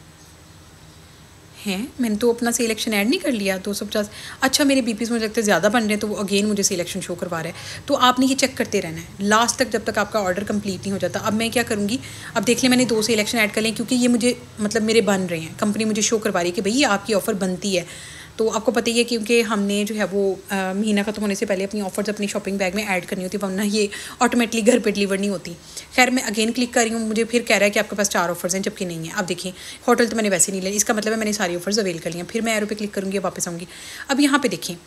हैं मैंने तो अपना सिलेक्शन ऐड नहीं कर लिया 250। अच्छा मेरे बीपीज़ मुझे लगता है ज़्यादा बन रहे हैं तो वो अगेन मुझे सिलेक्शन शो करवा रहा है। तो आपने ये चेक करते रहना है लास्ट तक जब तक आपका ऑर्डर कंप्लीट नहीं हो जाता। अब मैं क्या करूँगी, अब देख लें मैंने 2 सिलेक्शन ऐड कर लें क्योंकि ये मुझे मतलब मेरे बन रहे हैं, कंपनी मुझे शो करवा रही है कि भई ये आपकी ऑफ़र बनती है। तो आपको पता ही है क्योंकि हमने जो है वो महीना ख़त्म होने से पहले अपनी ऑफर्स अपनी शॉपिंग बैग में ऐड करनी होती है, वरना ये ऑटोमेटिकली घर पे डिलीवर नहीं होती। खैर मैं अगेन क्लिक कर रही हूँ, मुझे फिर कह रहा है कि आपके पास 4 ऑफर्स हैं जबकि नहीं है। अब देखिए होटल तो मैंने वैसे नहीं लिया, इसका मतलब है मैंने सारी ऑफर्स अवेल कर लिया। फिर मैं एरो पे क्लिक करूँगी, वापस आऊँगी। अब यहाँ पे देखिए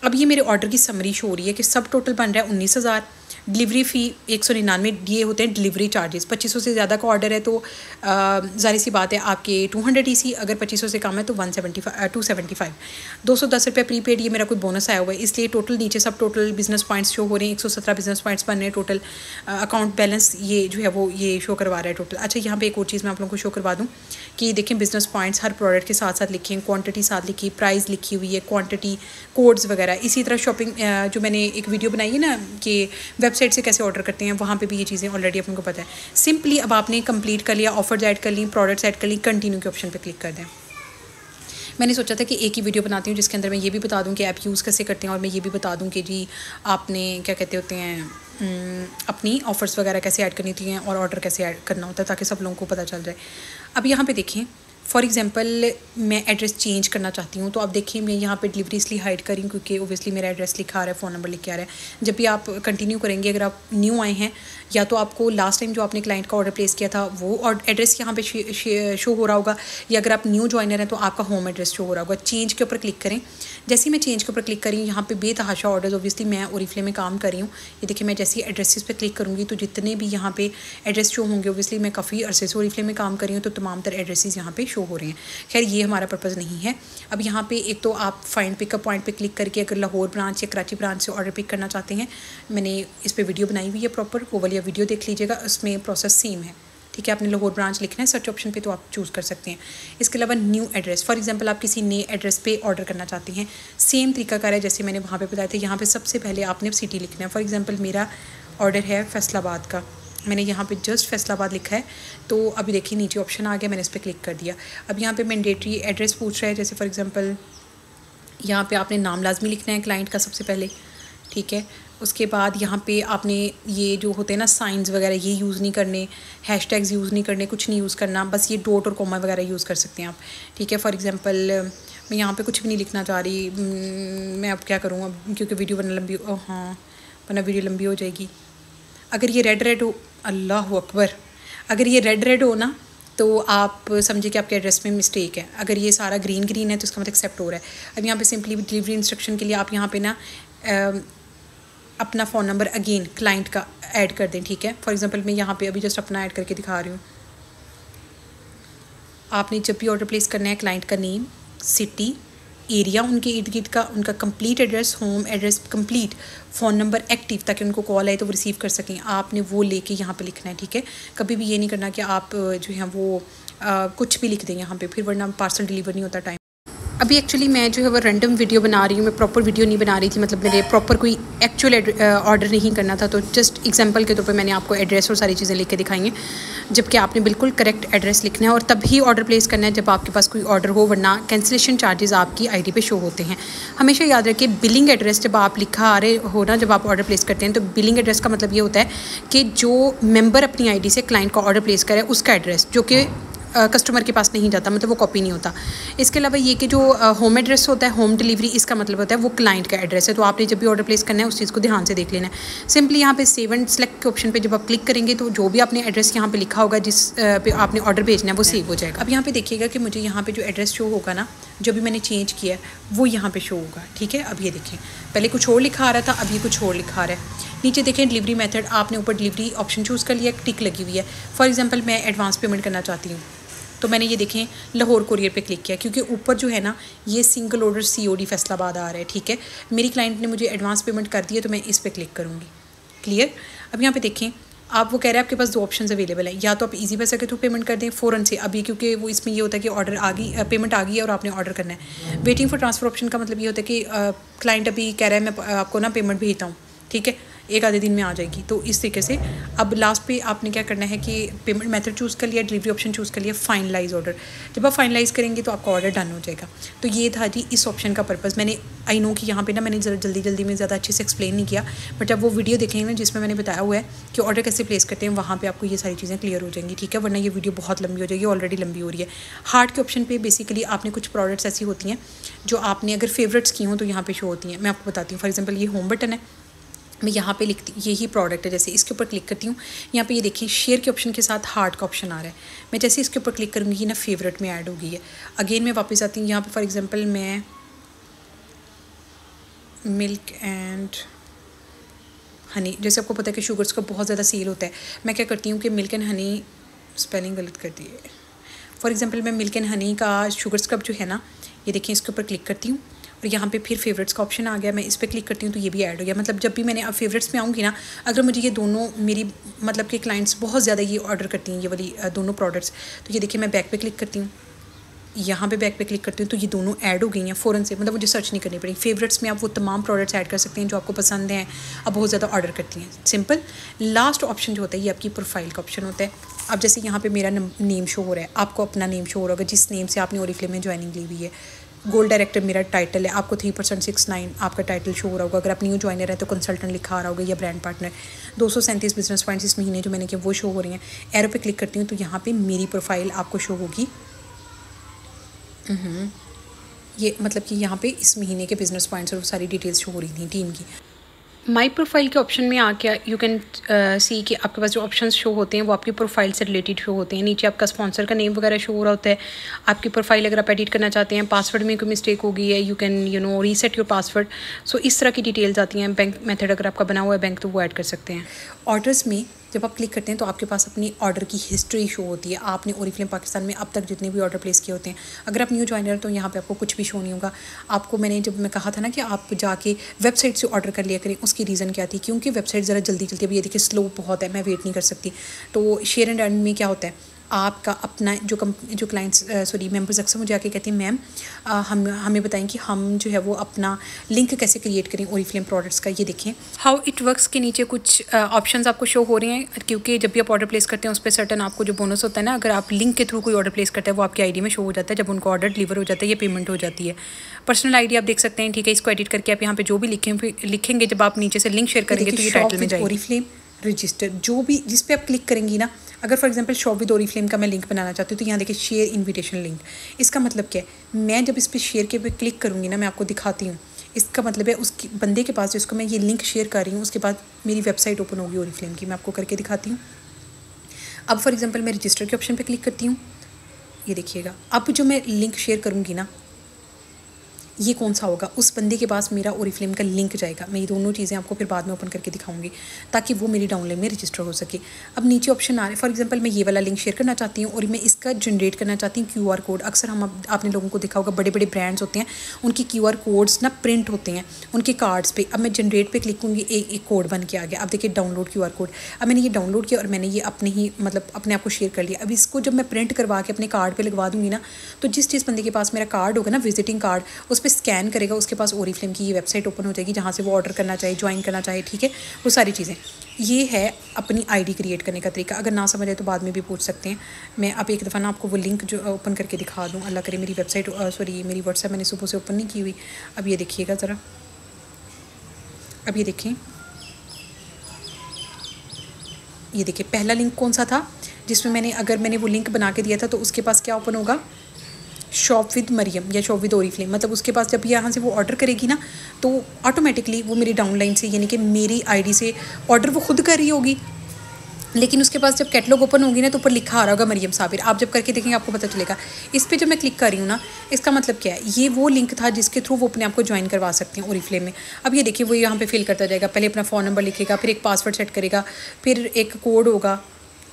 अब ये मेरे ऑर्डर की समरी शो हो रही है कि सब टोटल बन रहा है 19,000। डिलीवरी फ़ी 199 ये होते हैं डिलीवरी चार्जेस। 2500 से ज़्यादा का ऑर्डर है तो ज़ाहिर सी बात है आपके 200 EC, अगर 2500 से कम है तो 275। 210 रुपये प्रीपेड, ये मेरा कोई बोनस आया हुआ है इसलिए टोटल नीचे सब टोटल बिजनेस पॉइंट्स शो हो रहे हैं। 117 बिजनेस पॉइंट्स बन रहे हैं टोटल। अकाउंट बैलेंस ये जो है वो ये शो करवा रहा है टोटल। अच्छा यहाँ पे एक और चीज़ मैं आप लोगों को शो करवा दूँ कि देखें बिजनेस पॉइंट्स हर प्रोडक्ट के साथ साथ लिखे हैं, क्वांटिटी साथ लिखी, प्राइस लिखी हुई है, क्वांटिटी कोड्स वगैरह। इसी तरह शॉपिंग जो मैंने एक वीडियो बनाई है ना कि वेबसाइट से कैसे ऑर्डर करते हैं, वहाँ पे भी ये चीज़ें ऑलरेडी अपन को पता है। सिंपली अब आपने कंप्लीट कर लिया, ऑफर्स ऐड कर ली, प्रोडक्ट्स ऐड कर ली, कंटिन्यू के ऑप्शन पे क्लिक कर दें। मैंने सोचा था कि एक ही वीडियो बनाती हूँ जिसके अंदर मैं ये भी बता दूँ कि ऐप यूज़ कैसे करते हैं और मैं ये भी बता दूँ कि जी आपने क्या कहते होते हैं अपनी ऑफ़र्स वगैरह कैसे ऐड करनी होती हैं और ऑर्डर कैसे ऐड करना होता है ताकि सब लोगों को पता चल जाए। अब यहाँ पे देखें फॉर एग्जांपल मैं एड्रेस चेंज करना चाहती हूँ तो आप देखिए मैं यहाँ पे डिलीवरी इसलिए हाइड करी क्योंकि ओबियसली मेरा एड्रेस लिखा आ रहा है, फ़ोन नंबर लिख के आ रहा है। जब भी आप कंटिन्यू करेंगे, अगर आप न्यू आए हैं या तो आपको लास्ट टाइम जो आपने क्लाइंट का ऑर्डर प्लेस किया था वो और एड्रेस यहाँ पे शो हो रहा होगा, या अगर आप न्यू ज्वाइनर हैं तो आपका होम एड्रेस शो हो रहा होगा। चेंज के ऊपर क्लिक करें। जैसे ही मैं चेंज के ऊपर क्लिक करी यहाँ पे बेतहाशा ऑर्डर्स, ओबियसली मैं ओरीफ्लेम में काम कर रही हूँ। ये देखिए मैं जैसे ही एड्रेसेस पे क्लिक करूँगी तो जितने भी यहाँ पे एड्रेस शो होंगे, ओबियसली मैं काफ़ी अरसे से ओरीफ्लेम में काम कर रही हूँ तो तमाम तरह एड्रेसेस यहाँ पे शो हो रहे हैं। खैर ये हमारा पर्पज़ नहीं है। अब यहाँ पे एक तो आप फाइंड पिकअप पॉइंट पे क्लिक करके अगर लाहौर ब्रांच या कराची ब्रांच से ऑर्डर पिक करना चाहते हैं, मैंने इस पर वीडियो बनाई हुई है प्रॉपर, वो वाली वीडियो देख लीजिएगा, उसमें प्रोसेस सेम है। ठीक है, आपने लाहौर ब्रांच लिखना है सर्च ऑप्शन पे तो आप चूज़ कर सकते हैं। इसके अलावा न्यू एड्रेस, फॉर एग्जांपल आप किसी नए एड्रेस पे ऑर्डर करना चाहते हैं, सेम तरीका कार है जैसे मैंने वहाँ पे बताया था। यहाँ पे सबसे पहले आपने सिटी लिखना है। फॉर एग्जांपल मेरा ऑर्डर है फैसलाबाद का, मैंने यहाँ पे जस्ट फैसलाबाद लिखा है तो अभी देखिए नीचे ऑप्शन आ गया, मैंने इस पर क्लिक कर दिया। अब यहाँ पे मैंडेटरी एड्रेस पूछ रहा है, जैसे फॉर एग्जांपल यहाँ पे आपने नाम लाजमी लिखना है क्लाइंट का सबसे पहले, ठीक है। उसके बाद यहाँ पे आपने ये जो होते हैं ना साइंस वगैरह ये यूज़ नहीं करने, हैशटैग्स यूज़ नहीं करने, कुछ नहीं यूज़ करना, बस ये डॉट और कॉमा वगैरह यूज़ कर सकते हैं आप, ठीक है। फॉर एग्जांपल मैं यहाँ पे कुछ भी नहीं लिखना चाह रही, मैं अब क्या करूँ अब, क्योंकि वीडियो वरना लंबी, हाँ वरना वीडियो लंबी हो जाएगी। अगर ये रेड हो, अल्लाह अकबर, अगर ये रेड हो ना तो आप समझिए कि आपके एड्रेस में मिस्टेक है। अगर ये सारा ग्रीन है तो इसका मतलब एक्सेप्ट हो रहा है। अब यहाँ पे सिंपली डिलीवरी इंस्ट्रक्शन के लिए आप यहाँ पे ना अपना फ़ोन नंबर अगेन क्लाइंट का ऐड कर दें, ठीक है। फॉर एग्जांपल मैं यहाँ पे अभी जस्ट अपना ऐड करके दिखा रही हूँ। आपने जब भी ऑर्डर प्लेस करना है, क्लाइंट का नेम, सिटी, एरिया उनके इर्द गिर्द का, उनका complete address, home address complete, phone number active ताकि उनको कॉल आए तो वो रिसीव कर सकें, आपने वो लेके यहाँ पे लिखना है, ठीक है। कभी भी ये नहीं करना कि आप जो है वो कुछ भी लिख दें यहाँ पे, फिर वरना पार्सल डिलीवर नहीं होता टाइम। अभी एक्चुअली मैं जो है वो रैंडम वीडियो बना रही हूँ, मैं प्रॉपर वीडियो नहीं बना रही थी, मतलब मेरे प्रॉपर कोई एक्चुअल ऑर्डर नहीं करना था, तो जस्ट एग्जांपल के तौर पे मैंने आपको एड्रेस और सारी चीज़ें लिख के दिखाई हैं, जबकि आपने बिल्कुल करेक्ट एड्रेस लिखना है और तभी ऑर्डर प्लेस करना है जब आपके पास कोई ऑर्डर हो, वरना कैंसिलेशन चार्जेस आपकी आईडी पे शो होते हैं। हमेशा याद रखिए बिलिंग एड्रेस जब आप लिखा आ रहे हो ना, जब आप ऑर्डर प्लेस करते हैं तो बिलिंग एड्रेस का मतलब ये होता है कि जो मेम्बर अपनी आई से क्लाइंट का ऑर्डर प्लेस करे उसका एड्रेस, जो कि कस्टमर के पास नहीं जाता, मतलब वो कॉपी नहीं होता। इसके अलावा ये कि जो होम एड्रेस होता है, होम डिलीवरी, इसका मतलब होता है वो क्लाइंट का एड्रेस है। तो आपने जब भी ऑर्डर प्लेस करना है उस चीज़ को ध्यान से देख लेना है। सिंपली यहाँ पे सेव एंड सेलेक्ट के ऑप्शन पे जब आप क्लिक करेंगे तो जो भी आपने एड्रेस यहाँ पे लिखा होगा जिस पे आपने ऑर्डर भेजना है वो सेव हो जाएगा। अब यहाँ पे देखिएगा कि मुझे यहाँ पे जो एड्रेस शो होगा ना, जो भी मैंने चेंज किया है वो यहाँ पे शो होगा, ठीक है। अब ये देखें, पहले कुछ और लिखा आ रहा था, अब ये कुछ और लिखा आ रहा है। नीचे देखें डिलीवरी मेथड, आपने ऊपर डिलीवरी ऑप्शन चूज़ कर लिया, टिक लगी हुई है। फॉर एग्जांपल मैं एडवांस पेमेंट करना चाहती हूँ, तो मैंने ये देखें लाहौर कुरियर पे क्लिक किया, क्योंकि ऊपर जो है ना ये सिंगल ऑर्डर COD फैसलाबाद आ रहा है, ठीक है। मेरी क्लाइंट ने मुझे एडवांस पेमेंट कर दी है तो मैं इस पर क्लिक करूँगी, क्लियर। अब यहाँ पे देखें, आप वो कह रहे हैं आपके पास 2 ऑप्शन अवेलेबल है, या तो आप इजी पैसा के थ्रू पेमेंट कर दें फ़ौरन से अभी, क्योंकि वो इसमें ये होता है कि ऑर्डर आ गई, पेमेंट आ गई है और आपने ऑर्डर करना है। वेटिंग फॉर ट्रांसफ़र ऑप्शन का मतलब ये होता है कि क्लाइंट अभी कह रहा है मैं आपको ना पेमेंट भेजता हूँ, ठीक है, 1 आधे दिन में आ जाएगी। तो इस तरीके से अब लास्ट पे आपने क्या करना है कि पेमेंट मेथड चूज़ कर लिया, डिलीवरी ऑप्शन चूज़ कर लिया, फाइनलाइज ऑर्डर। जब आप फाइनलाइज करेंगे तो आपका ऑर्डर डन हो जाएगा। तो ये था जी इस ऑप्शन का पर्पज़। मैंने आई नो कि यहाँ पे ना मैंने ज़रा जल्दी में ज़्यादा अच्छे से एक्सप्लेन नहीं किया, बट जब वो वीडियो देखेंगे ना जिसमें मैंने बताया हुआ है कि ऑर्डर कैसे प्लेस करते हैं, वहाँ पर आपको ये सारी चीज़ें क्लियर हो जाएंगी, ठीक है। वरना ये वीडियो बहुत लंबी हो जाएगी, ऑलरेडी लंबी हो रही है। हार्ट के ऑप्शन पर बेसिकली आपने कुछ प्रोडक्ट्स ऐसी होती हैं जो आपने अगर फेवरेट्स की हों तो यहाँ पर शो होती हैं। मैं आपको बताती हूँ, फॉर एग्जाम्पल ये होम बटन है, मैं यहाँ पे लिखती, यही प्रोडक्ट है, जैसे इसके ऊपर क्लिक करती हूँ, यहाँ पे ये देखिए शेयर के ऑप्शन के साथ हार्ट का ऑप्शन आ रहा है। मैं जैसे इसके ऊपर क्लिक करूँगी ना फेवरेट में ऐड हो गई है। अगेन मैं वापस आती हूँ यहाँ पे, फॉर एग्जांपल मैं मिल्क एंड हनी, जैसे आपको पता है कि शुगर्स का बहुत ज़्यादा सेल होता है, मैं क्या करती हूँ कि मिल्क एंड हनी, स्पेलिंग गलत कर दी है, फॉर एग्जांपल मैं मिल्क एंड हनी का शुगर स्क्रब जो है ना, ये देखिए इसके ऊपर क्लिक करती हूँ और यहाँ पे फिर फेवरेट्स का ऑप्शन आ गया, मैं इस पर क्लिक करती हूँ तो ये भी ऐड हो गया। मतलब जब भी मैंने अब फेवरेट्स में आऊँगी ना, अगर मुझे ये दोनों मेरी मतलब कि क्लाइंट्स बहुत ज़्यादा ये ऑर्डर करती हैं ये वाली दोनों प्रोडक्ट्स, तो ये देखिए मैं बैक पे क्लिक करती हूँ, यहाँ पे बैक पे क्लिक करती हूँ तो ये दोनों ऐड हो गई हैं फ़ौरन से, मतलब मुझे सर्च नहीं करनी पड़ी। फेवरेट्स में आप वो तमाम प्रोडक्ट्स ऐड कर सकते हैं जो आपको पसंद हैं, अब बहुत ज़्यादा ऑर्डर करती हैं, सिंपल। लास्ट ऑप्शन जो होता है ये आपकी प्रोफाइल का ऑप्शन होता है। अब जैसे यहाँ पे मेरा नेम शो हो रहा है, आपको अपना नेम शो हो रहा होगा जिस नेम से आपने ओरिफ्लेम में ज्वाइनिंग ली हुई है। गोल्ड डायरेक्टर मेरा टाइटल है, आपको 3% 69 आपका टाइटल शो हो रहा होगा। अगर आप न्यू ज्वाइनर है तो कंसल्टेंट लिखा आ रहा होगा या ब्रांड पार्टनर। 237 बिजनेस पॉइंट्स इस महीने जो मैंने किया वो शो हो रही हैं। एरो पे क्लिक करती हूँ तो यहाँ पे मेरी प्रोफाइल आपको शो होगी। ये मतलब कि यहाँ पे इस महीने के बिजनेस पॉइंट्स और सारी डिटेल्स शो हो रही थी टीम की। माई प्रोफाइल के ऑप्शन में आके यू कैन सी कि आपके पास जो ऑप्शंस शो होते हैं वो आपकी प्रोफाइल से रिलेटेड शो होते हैं। नीचे आपका स्पॉन्सर का नेम वगैरह शो हो रहा होता है। आपकी प्रोफाइल अगर आप एडिट करना चाहते हैं, पासवर्ड में कोई मिस्टेक हो गई है, you can reset your password. So इस तरह की डिटेल्स आती हैं। बैंक मेथड अगर आपका बना हुआ है बैंक तो वो ऐड कर सकते हैं। ऑर्डर्स में जब आप क्लिक करते हैं तो आपके पास अपनी ऑर्डर की हिस्ट्री शो होती है। आपने ओरिफ्लेम पाकिस्तान में अब तक जितने भी ऑर्डर प्लेस किए होते हैं, अगर आप न्यू ज्वाइनर तो यहाँ पे आपको कुछ भी शो नहीं होगा। आपको जब मैं कहा था ना कि आप जाके वेबसाइट से ऑर्डर कर लिया करें, उसकी रीज़न क्या थी, क्योंकि वेबसाइट ज़रा जल्दी चलती है। अब ये देखिए स्लो बहुत है, मैं वेट नहीं कर सकती। तो शेयर एंड अर्न में क्या होता है आपका अपना जो क्लाइंट्स मेंबर्स अक्सर मुझे आके कहते हैं मैम हमें बताएं कि हम जो है वो अपना लिंक कैसे क्रिएट करें ओरिफ्लेम प्रोडक्ट्स का। ये देखें हाउ इट वर्क्स के नीचे कुछ ऑप्शंस आपको शो हो रहे हैं, क्योंकि जब भी आप ऑर्डर प्लेस करते हैं उस पर सर्टन आपको जो बोनस होता है ना, अगर आप लिंक के थ्रू कोई ऑर्डर प्लेस करते हैं वो आपकी आईडी में शो हो जाता है। जब उनको ऑर्डर डिलीवर हो जाता है ये पेमेंट हो जाती है। पर्सनल आईडी आप देख सकते हैं, ठीक है। इसको एडिट करके आप यहाँ पे जो भी लिखेंगे जब आप नीचे से लिंक शेयर करेंगे तो ये टाइटल में जाएगी ओरिफ्लेम रजिस्टर। जो भी जिस पे आप क्लिक करेंगी ना, अगर for example shop with Oriflame का मैं लिंक बनाना चाहती हूँ तो यहाँ देखिए शेयर इन्विटेशन लिंक। इसका मतलब क्या है, मैं जब इस पर शेयर के पे क्लिक करूँगी ना, मैं आपको दिखाती हूँ। इसका मतलब है उस बंदे के पास जिसको मैं ये लिंक शेयर कर रही हूँ उसके बाद मेरी वेबसाइट ओपन होगी ओरिफ्लेम की। मैं आपको करके दिखाती हूँ। अब फॉर एग्जांपल मैं रजिस्टर के ऑप्शन पे क्लिक करती हूँ, ये देखिएगा। अब जो मैं लिंक शेयर करूँगी ना, ये कौन सा होगा, उस बंदे के पास मेरा ओरिफ्लेम का लिंक जाएगा। मैं ये दोनों चीज़ें आपको फिर बाद में ओपन करके दिखाऊंगी ताकि वो मेरी डाउनलाइन में रजिस्टर हो सके। अब नीचे ऑप्शन आ रहे हैं, फॉर एग्जांपल मैं ये वाला लिंक शेयर करना चाहती हूँ और मैं इसका जनरेट करना चाहती हूँ QR कोड। अक्सर आपने लोगों को देखा होगा, बड़े बड़े ब्रांड्स होते हैं उनकी QR कोड्स ना प्रिंट होते हैं उनके कार्ड्स पर। अब मैं जनरेट पर क्लिक करूँगी, एक कोड बन के आ गया। अब देखिए डाउनलोड QR कोड। अब मैंने ये डाउनलोड किया और मैंने ये अपने आप को शेयर कर लिया। अब इसको जब मैं प्रिंट करवा के अपने कार्ड पर लगवा दूँगी ना, तो जिस बंदे के पास मेरा कार्ड होगा ना, विजिटिंग कार्ड, उस पर स्कैन करेगा, उसके पास ओरिफ्लेम की ये वेबसाइट ओपन हो जाएगी जहाँ से वो ऑर्डर करना चाहे, ज्वाइन करना चाहे, ठीक है, वो सारी चीज़ें। ये है अपनी आईडी क्रिएट करने का तरीका। अगर ना समझ आए तो बाद में भी पूछ सकते हैं। मैं अब एक दफ़ा ना आपको वो लिंक जो ओपन करके दिखा दूँ। अल्लाह करे मेरी वेबसाइट मेरी व्हाट्सएप मैंने सुबह से ओपन नहीं की हुई। अब ये देखिएगा ज़रा, अब ये देखें, ये देखिए पहला लिंक कौन सा था जिसमें अगर मैंने वो लिंक बना के दिया था तो उसके पास क्या ओपन होगा, शॉप विद मरियम या शॉप विद ओरिफ्लेम। मतलब उसके पास जब यहाँ से वो ऑर्डर करेगी ना तो ऑटोमेटिकली वो मेरी डाउनलाइन से, यानी कि मेरी आईडी से ऑर्डर वो खुद कर रही होगी, लेकिन उसके पास जब कैटलॉग ओपन होगी ना तो ऊपर लिखा आ रहा होगा मरियम साबिर। आप जब करके देखेंगे आपको पता चलेगा। इस पर जब मैं क्लिक कर रही हूँ ना, इसका मतलब क्या है, ये वो लिंक था जिसके थ्रू वो अपने आप को ज्वाइन करवा सकते हैं ओरिफ्लेम में। अब ये देखिए वो यहाँ पे फिल करता जाएगा। पहले अपना फ़ोन नंबर लिखेगा, फिर एक पासवर्ड सेट करेगा, फिर एक कोड होगा।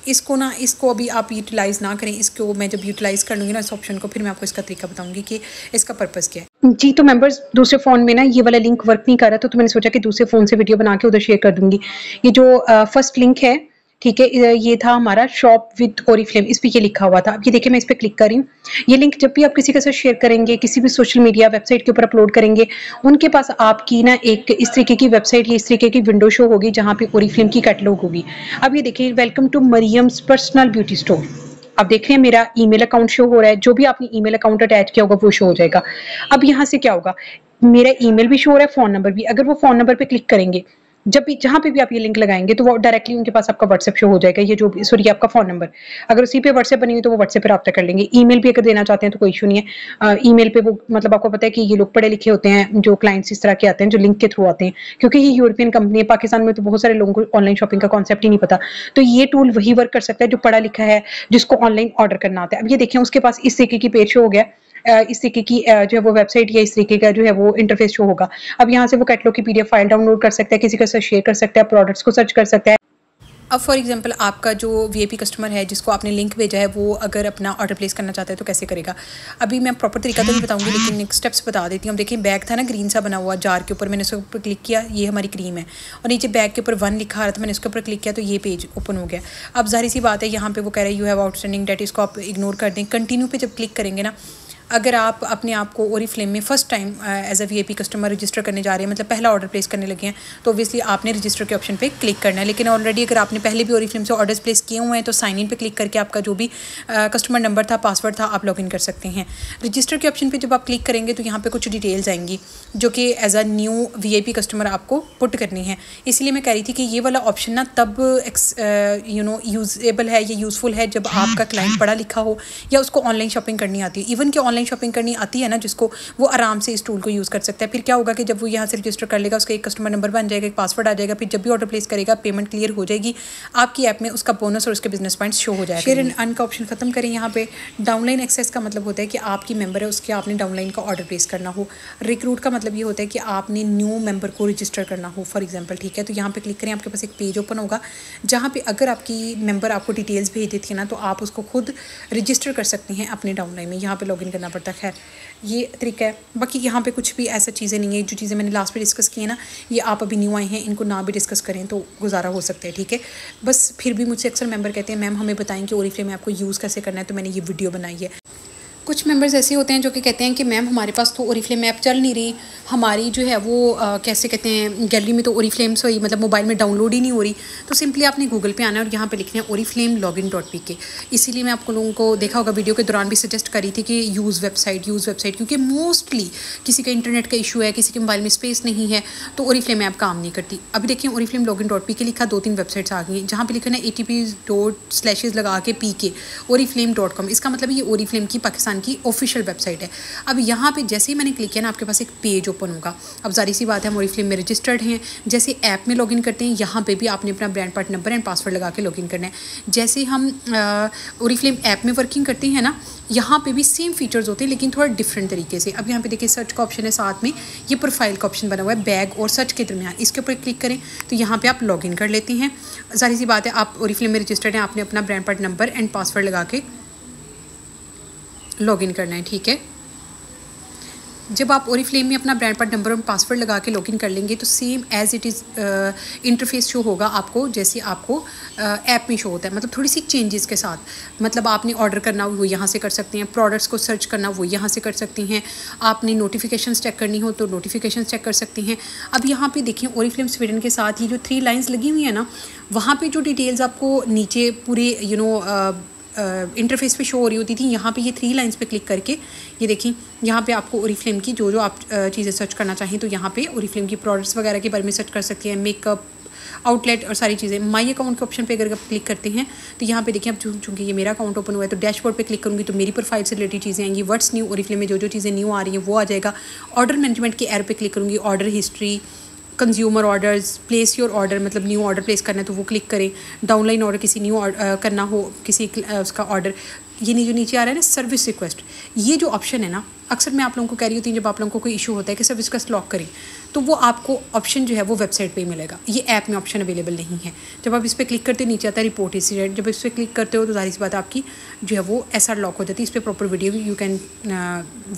इसको अभी आप यूटिलाइज़ ना करें। इसको मैं जब यूटिलाइज़ कर लूँगी ना इस ऑप्शन को, फिर मैं आपको इसका तरीका बताऊँगी कि इसका पर्पज़ क्या है। जी तो मेंबर्स, दूसरे फ़ोन में ना ये वाला लिंक वर्क नहीं कर रहा, तो मैंने सोचा कि दूसरे फ़ोन से वीडियो बना के उधर शेयर कर दूँगी। ये जो फर्स्ट लिंक है, ठीक है, ये था हमारा शॉप विद ओरिफ्लेम, इस पे ये लिखा हुआ था। अब ये देखिए मैं इस पे क्लिक कर रही हूँ। ये लिंक जब भी आप किसी के साथ शेयर करेंगे, किसी भी सोशल मीडिया वेबसाइट के ऊपर अपलोड करेंगे, उनके पास आपकी ना एक इस तरीके की वेबसाइट या इस तरीके की विंडो शो होगी जहाँ पे ओरिफ्लेम की कैटलॉग होगी। अब ये देखिए, welcome to Maryam's personal beauty store. अब देख रहे हैं मेरा ईमेल अकाउंट शो हो रहा है। जो भी आपने ईमेल अकाउंट अटैच किया होगा वो शो हो जाएगा। अब यहाँ से क्या होगा, मेरा ईमेल भी शो हो रहा है, फ़ोन नंबर भी। अगर वो फ़ोन नंबर पे क्लिक करेंगे, जब भी जहाँ पे भी आप ये लिंक लगाएंगे तो वो डायरेक्टली उनके पास आपका व्हाट्सएप शो हो जाएगा। ये जो सॉरी आपका फ़ोन नंबर, अगर उसी पे व्हाट्सएप बनी हुई तो वो व्हाट्सएप पे रब्ता कर लेंगे। ईमेल भी अगर देना चाहते हैं तो कोई इशू नहीं है। ईमेल पे वो मतलब आपको पता है कि ये लोग पढ़े लिखे होते हैं, जो क्लाइंट्स इस तरह के आते हैं जो लिंक के थ्रू आते हैं, क्योंकि ये यूरोपियन कंपनी है। पाकिस्तान में तो बहुत सारे लोगों को ऑनलाइन शॉपिंग का कॉन्सेप्ट ही नहीं पता। तो ये टूल वही वर्क कर सकता है जो पढ़ा लिखा है, जिसको ऑनलाइन ऑर्डर करना आता है। अब ये देखें उसके पास इस तरीके की पेज शो हो गया, इस तरीके की जो है वो वेबसाइट या इस तरीके का जो है वो इंटरफेस शो होगा। अब यहाँ से वो कैटलॉग की PDF फाइल डाउनलोड कर सकता है, किसी के साथ शेयर कर सकता है, प्रोडक्ट्स को सर्च कर सकता है। अब फॉर एग्जांपल आपका जो VIP कस्टमर है जिसको आपने लिंक भेजा है, वो अगर अपना ऑर्डर प्लेस करना चाहता है तो कैसे करेगा। अभी मैं प्रॉपर तरीका तो नहीं बताऊंगी, लेकिन नेक्स्ट स्टेप्स बता देती हूँ। देखिए बैग था ना ग्रीन सा बना हुआ जार के ऊपर, मैंने उसके ऊपर क्लिक किया, ये हमारी क्रीम है, और नीचे बैग के ऊपर 1 लिखा आ रहा था, मैंने उसके ऊपर क्लिक किया तो ये पेज ओपन हो गया। अब जाहिर सी बात है यहाँ पे वो कह रहे हैं यू हैव आउटस्टैंडिंग डेट, इसको आप इग्नोर कर दें। कंटिन्यू पे जब क्लिक करेंगे ना, अगर आप अपने आप को ओरिफ्लेम में first time as a VIP customer register करने जा रहे हैं, मतलब पहला ऑर्डर प्लेस करने लगे हैं, तो ऑब्वियसली आपने रजिस्टर के ऑप्शन पे क्लिक करना है। लेकिन ऑलरेडी अगर आपने पहले भी ओरिफ्लेम से ऑर्डर्स प्लेस किए हुए हैं तो साइन इन पे क्लिक करके आपका जो भी कस्टमर नंबर था, पासवर्ड था, आप लॉगिन कर सकते हैं। रजिस्टर के ऑप्शन पर जब आप क्लिक करेंगे तो यहाँ पर कुछ डिटेल्स आएंगी जो कि as a new VIP customer आपको पुट करनी है। इसलिए मैं कह रही थी कि ये वाला ऑप्शन ना तब यूज़ेबल है या यूज़फुल है जब आपका क्लाइंट पढ़ा लिखा हो या उसको ऑनलाइन शॉपिंग करनी आती है। इवन कि ऑनलाइन शॉपिंग करनी आती है ना जिसको, वो आराम से इस टूल को यूज़ कर सकता है। फिर क्या होगा कि जब वो यहाँ से रजिस्टर कर लेगा, उसका एक कस्टमर नंबर बन जाएगा, एक पासवर्ड आ जाएगा, फिर जब भी ऑर्डर प्लेस करेगा पेमेंट क्लियर हो जाएगी, आपकी ऐप में उसका बोनस और उसके बिजनेस पॉइंट्स शो हो जाएगा। शेयर एंड अर्न का ऑप्शन खत्म करें। यहाँ पे डाउनलाइन एक्सेस का मतलब होता है कि आपकी मेंबर है उसके आपने डाउनलाइन का ऑर्डर प्लेस करना हो। रिक्रूट का मतलब ये होता है कि आपने न्यू मेंबर को रजिस्टर करना हो फॉर एग्जांपल, ठीक है। तो यहाँ पे क्लिक करें, आपके पास एक पेज ओपन होगा जहाँ पे अगर आपकी मेंबर आपको डिटेल्स भेज देती है ना तो आप उसको खुद रजिस्टर कर सकते हैं अपने डाउनलाइन में। यहाँ पे लॉगिन करना करना पड़ता है। खैर ये तरीका है। बाकी यहाँ पे कुछ भी ऐसा चीज़ें नहीं है, जो चीज़ें मैंने लास्ट पे डिस्कस की है ना, ये आप अभी न्यू आए हैं, इनको ना भी डिस्कस करें तो गुजारा हो सकता है, ठीक है। बस फिर भी मुझसे अक्सर मेंबर कहते हैं मैम हमें बताएं कि ओरिफ्लेम ऐप को यूज़ कैसे करना है, तो मैंने ये वीडियो बनाई है। कुछ मेंबर्स ऐसे होते हैं जो कि कहते हैं कि मैम हमारे पास तो ओरिफ्लेम ऐप चल नहीं रही, हमारी जो है वो कैसे कहते हैं गैलरी में तो ओरिफ्लेम से मतलब मोबाइल में डाउनलोड ही नहीं हो रही। तो सिंपली आपने गूगल पे आना है और यहाँ पे लिखना है oriflame.login.pk। इसीलिए मैं आपको लोगों को देखा होगा वीडियो के दौरान भी सजेस्ट करी थी कि यूज़ वेबसाइट, क्योंकि मोस्टली किसी का इंटरनेट का इशू है, किसी के मोबाइल में स्पेस नहीं है, तो ओरिफ्लेम ऐप काम नहीं करती। अभी देखिए oriflame.login.pk लिखा, 2-3 वेबसाइट्स आ गई हैं जहाँ पे लिखा है ATP लगा के PK oriflame.com। इसका मतलब ये ओरिफ्लेम की पाकिस्तान की ऑफिशियल वेबसाइट है। अब यहाँ पे जैसे ही मैंने क्लिक किया ना, आपके पास एक पेज ओपन होगा। अब जारी सी बात है, हम ओरिफ्लेम में रजिस्टर्ड हैं, जैसे ऐप में लॉगिन करते हैं यहाँ पे भी आपने अपना brand part number and password लगा के लॉगिन करना है। जैसे हम ओरिफ्लेम ऐप में वर्किंग करते हैं ना, यहाँ पे भी सेम फीचर्स होते हैं लेकिन थोड़ा डिफरेंट तरीके से। अब यहाँ पे देखिए सर्च का ऑप्शन है, साथ में ये प्रोफाइल का ऑप्शन बना हुआ है, बैग और सर्च के दरमियान, इसके ऊपर क्लिक करें तो यहाँ पे आप लॉगिन कर लेते हैं। जारी सी बात है, आप ओरिफ्लेम में रजिस्टर्ड हैं, आपने अपना brand part number and password लगा के लॉगिन करना है, ठीक है। जब आप ओरिफ्लेम में अपना ब्रांड पार्ट नंबर और पासवर्ड लगा के लॉगिन कर लेंगे तो same as it is interface show होगा आपको, जैसे आपको ऐप में शो होता है, मतलब थोड़ी सी चेंजेस के साथ। मतलब आपने ऑर्डर करना हो वो यहाँ से कर सकते हैं, प्रोडक्ट्स को सर्च करना वो यहाँ से कर सकती हैं, आपने नोटिफिकेशंस चेक करनी हो तो नोटिफिकेशन चेक कर सकती हैं। अब यहाँ पे देखिए ओरिफ्लेम स्वीडन के साथ ये जो 3 लाइन्स लगी हुई है ना, वहाँ पे जो डिटेल्स आपको नीचे पूरे इंटरफेस पे शो हो रही होती थी, यहाँ पे ये 3 लाइंस पे क्लिक करके ये देखिए यहाँ पे आपको ओरिफ्लेम की जो आप चीज़ें सर्च करना चाहें तो यहाँ पे ओरिफ्लेम की प्रोडक्ट्स वगैरह के बारे में सर्च कर सकती हैं, मेकअप, आउटलेट और सारी चीज़ें। माई अकाउंट के ऑप्शन पे अगर आप क्लिक करते हैं तो यहाँ पे देखिए, अब चूँकि ये मेरा अकाउंट ओपन हुआ है तो डैशबोर्ड पे क्लिक करूँगी तो मेरी प्रोफाइल से रिलेटेड चीज़ें आएंगी। व्हाट्स न्यू, ओरिफ्लेम में जो चीज़ें न्यू आ रही हैं वो आ जाएगा। ऑर्डर मैनेजमेंट के एरो पे क्लिक करूँगी, order history, consumer orders, place your order, मतलब न्यू ऑर्डर प्लेस करना है तो वो क्लिक करें। डाउनलाइन ऑर्डर, किसी न्यू करना हो किसी उसका ऑर्डर, ये जो नीचे आ रहा है ना सर्विस रिक्वेस्ट, ये जो ऑप्शन है ना, अक्सर मैं आप लोगों को कह रही होती हूँ जब आप लोगों को कोई इशू होता है कि सर्विस रिक्वेस्ट लॉक करें, तो वो आपको ऑप्शन जो है वो वेबसाइट पे ही मिलेगा, ये ऐप में ऑप्शन अवेलेबल नहीं है। जब आप इस पर क्लिक करते नीचे आता है रिपोर्ट इंसिडेंट, जब इस पर क्लिक करते हो तो जाहिर सी बात आपकी जो है वो SR लॉक हो जाती है। इस पर proper video you can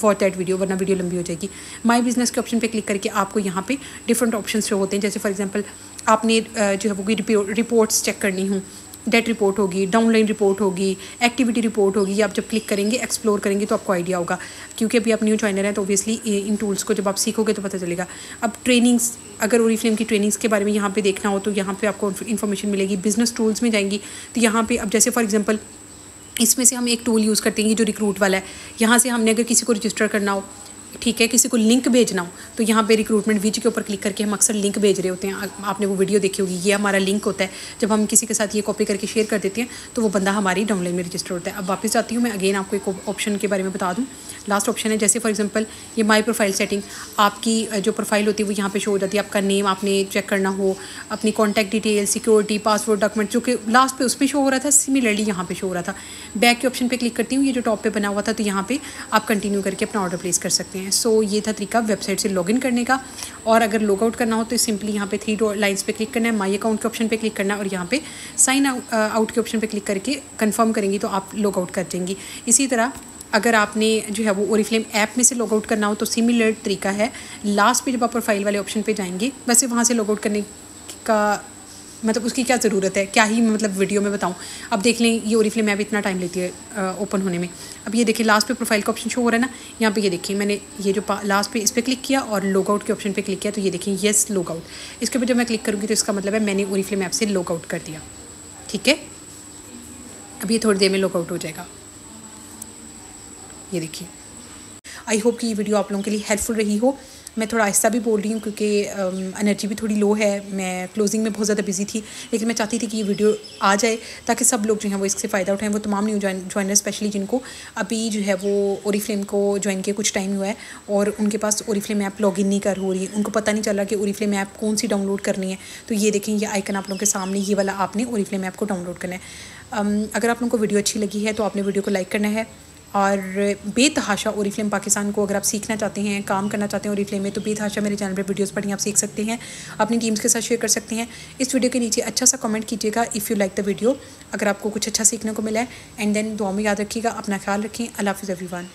watch that video, वरना वीडियो लंबी हो जाएगी। माई बिजनेस के ऑप्शन पे क्लिक करके आपको यहाँ पे डिफरेंट ऑप्शन शो होते हैं, जैसे फॉर एग्जांपल आपने जो है वो कोई रिपोर्ट्स चेक करनी हो, डेट रिपोर्ट होगी, डाउनलाइन रिपोर्ट होगी, एक्टिविटी रिपोर्ट होगी। आप जब क्लिक करेंगे, एक्सप्लोर करेंगे तो आपको आइडिया होगा, क्योंकि अभी आप न्यू ज्वाइनर हैं तो ऑब्वियसली इन टूल्स को जब आप सीखोगे तो पता चलेगा। अब ट्रेनिंग्स, अगर ओरिफ्लेम की ट्रेनिंग्स के बारे में यहाँ पे देखना हो तो यहाँ पे आपको इन्फॉर्मेशन मिलेगी। बिजनेस टूल्स में जाएंगी तो यहाँ पे अब जैसे फॉर एग्जांपल इसमें से हम एक टूल यूज़ करते हैं जो रिक्रूट वाला है, यहाँ से हमने अगर किसी को रजिस्टर करना हो, ठीक है, किसी को लिंक भेजना हो तो यहाँ पे रिक्रूटमेंट विज के ऊपर क्लिक करके हम अक्सर लिंक भेज रहे होते हैं। आपने वो वीडियो देखी होगी, ये हमारा लिंक होता है। जब हम किसी के साथ ये कॉपी करके शेयर कर देते हैं तो वो बंदा हमारी डाउनलाइन में रजिस्टर होता है। अब वापस जाती हूँ मैं, अगेन आपको एक ऑप्शन के बारे में बता दूँ। लास्ट ऑप्शन है, जैसे फॉर एग्जांपल ये माई प्रोफाइल सेटिंग, आपकी जो प्रोफाइल होती है वो यहाँ पे शो हो जाती है। आपका नेम आपने चेक करना हो, अपनी contact detail, security, password, document, जो कि लास्ट पे उस पर शो हो रहा था, सिमिलरली यहाँ पे शो हो रहा था। बैक के ऑप्शन पे क्लिक करती हूँ, ये जो टॉप पे बना हुआ था, तो यहाँ पे आप कंटिन्यू करके अपना ऑर्डर प्लेस कर सकते हैं। सो ये था तरीका वेबसाइट से लॉगिन करने का। और अगर लॉग आउट करना हो तो सिंपली यहाँ पे 3 लाइंस पे क्लिक करना है, माई अकाउंट के ऑप्शन पे क्लिक करना है और यहाँ पे साइन आउट के ऑप्शन पे क्लिक करके कंफर्म करेंगी तो आप लॉग आउट कर देंगी। इसी तरह अगर आपने जो है वो ओरिफ्लेम ऐप में से लॉग आउट करना हो तो सिमिलर तरीका है। लास्ट पे जब आप प्रोफाइल वाले ऑप्शन पे जाएंगे, वैसे वहाँ से लॉग आउट करने का मतलब उसकी क्या ज़रूरत है, क्या ही मतलब वीडियो में बताऊँ। अब देख लें, ये ओरिफ्लेम ऐप इतना टाइम लेती है ओपन होने में। अब ये देखिए लास्ट पे प्रोफाइल का ऑप्शन शो हो रहा है ना, यहाँ पे ये देखिए मैंने ये जो लास्ट पे इस पर क्लिक किया और लॉग आउट के ऑप्शन पे क्लिक किया तो ये देखिए येस लॉग आउट। इसके ऊपर जब मैं क्लिक करूँगी तो इसका मतलब है मैंने ओरिफ्लेम ऐप से लॉग आउट कर दिया, ठीक है। अब ये थोड़ी देर में लॉग आउट हो जाएगा, ये देखिए। आई होप कि ये वीडियो आप लोगों के लिए हेल्पफुल रही हो। मैं थोड़ा आहिस्ता भी बोल रही हूँ क्योंकि एनर्जी भी थोड़ी लो है, मैं क्लोजिंग में बहुत ज़्यादा बिजी थी, लेकिन मैं चाहती थी कि ये वीडियो आ जाए ताकि सब लोग जो हैं वो इससे फ़ायदा उठाएं। वो तमाम न्यू ज्वाइनर स्पेशली जिनको अभी जो है वो ओरिफ्लेम को ज्वाइन किए कुछ टाइम हुआ है और उनके पास ओरिफ्लेम ऐप लॉगिन नहीं कर हो रही, उनको पता नहीं चला कि ओरिफ्लेम ऐप कौन सी डाउनलोड करनी है। तो ये देखें, ये आइकन आप लोगों के सामने, ये वाला आपने ओरिफ्लेम ऐप को डाउनलोड करना है। अगर आप लोगों को वीडियो अच्छी लगी है तो आपने वीडियो को लाइक करना है और बेतहाशा ओरिफ्लेम पाकिस्तान को अगर आप सीखना चाहते हैं, काम करना चाहते हैं ओरिफ्लेम में, तो बेतहाशा मेरे चैनल पे वीडियोस पढ़ी आप सीख सकते हैं, अपनी टीम्स के साथ शेयर कर सकते हैं। इस वीडियो के नीचे अच्छा सा कमेंट कीजिएगा if you like the video, अगर आपको कुछ अच्छा सीखने को मिला है। एंड देन दुआ में याद रखिएगा, अपना ख्याल रखें। अल्लाह हाफ़िज़ एवरीवन।